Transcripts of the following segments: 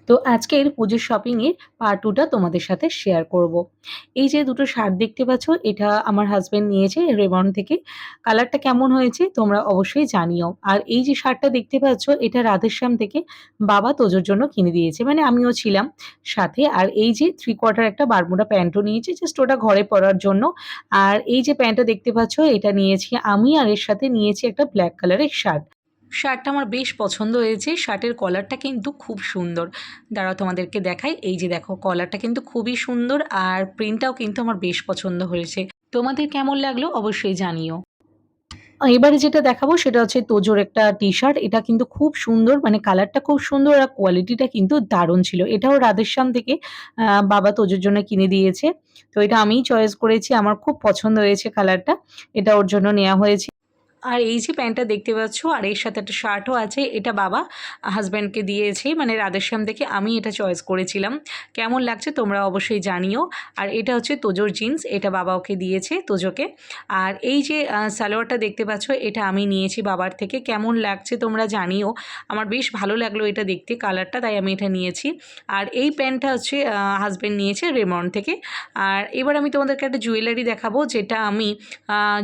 তো আজকের পুজোর শপিং এর পার্ট 2 টা তোমাদের সাথে শেয়ার করব। এই যে দুটো শার্ট দেখতে পাচ্ছ, এটা আমার হাসব্যান্ড নিয়েছে রেবন থেকে। কালারটা কেমন হয়েছে তোমরা অবশ্যই জানিও। আর এই যে শার্টটা দেখতে পাচ্ছ, এটা রাধেশ্যাম থেকে বাবা তোজোর জন্য কিনে দিয়েছে। মানে আমিও ছিলাম সাথে। আর এই যে 3 কোয়ার্টার একটা বারমুডা প্যান্টও নিয়েছি, জাস্ট ওটা ঘরে পরার জন্য। আর এই যে প্যান্টটা দেখতে পাচ্ছ, এটা নিয়েছি আমি, আর এর সাথে নিয়েছি একটা ব্ল্যাক কালারের শার্ট। শার্টটা আমার বেশ পছন্দ হয়েছে। শার্টের কলারটা কিন্তু খুব সুন্দর। দাঁড়াও তোমাদেরকে দেখাই। এই যে দেখো, কলারটা কিন্তু খুবই সুন্দর আর প্রিন্টটাও কিন্তু আমার বেশ পছন্দ হয়েছে। তোমাদের কেমন লাগলো অবশ্যই জানিও। এবারে যেটা দেখাবো সেটা হচ্ছে তোজোর একটা টি-শার্ট। এটা কিন্তু খুব সুন্দর, মানে কালারটা খুব সুন্দর আর কোয়ালিটিটা কিন্তু দারুণ ছিল। এটাও রাধেশ্যাম থেকে বাবা তোজোর জন্য কিনে দিয়েছে। তো এটা আমিই চয়েস করেছি। আমার খুব পছন্দ হয়েছে কালারটা। এটা ওর জন্য নেয়া হয়েছে। আর এই যে প্যান্টটা দেখতে পাচ্ছ, আর এর সাথে একটা শার্টও আছে, এটা বাবা হাসব্যান্ডকে দিয়েছে, মানে রাধেশ্যাম থেকে। আমি এটা চয়েস করেছিলাম। কেমন লাগছে তোমরা অবশ্যই জানিও। আর এটা হচ্ছে তোজোর জিন্স, এটা বাবা ওকে দিয়েছে তোজোকে। আর এই যে সালোয়ারটা দেখতে পাচ্ছ, এটা আমি নিয়েছি বাবার থেকে। কেমন লাগছে তোমরা জানিও। আমার বেশ ভালো লাগলো এটা দেখতে, কালারটা, তাই আমি এটা নিয়েছি। আর এই প্যান্টটা হচ্ছে হাসব্যান্ড নিয়েছে রেমন্ড থেকে। আর এবার আমি তোমাদেরকে একটা জুয়েলারি দেখাবো, যেটা আমি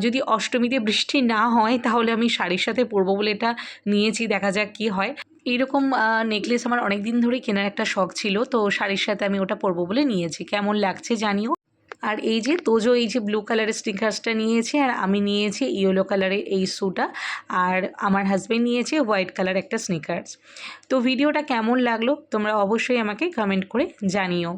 যদি অষ্টমীতে বৃষ্টি না হয় তাহলে আমি শাড়ির সাথে পরবো বলে এটা নিয়েছি। দেখা যাক কি হয়। এইরকম নেকলেস আমার অনেক দিন ধরেই কেনার একটা শখ ছিল, তো শাড়ির সাথে আমি ওটা পরবো বলে নিয়েছি। কেমন লাগছে জানিও। আর এই যে তোজো এই যে ব্লু কালারের স্নিকার্সটা নিয়েছে, আর আমি নিয়েছি ইয়েলো কালারের এই শ্যুটা। আর আমার হাজব্যান্ড নিয়েছে হোয়াইট কালার একটা স্নিকার্স। তো ভিডিওটা কেমন লাগলো তোমরা অবশ্যই আমাকে কমেন্ট করে জানিও।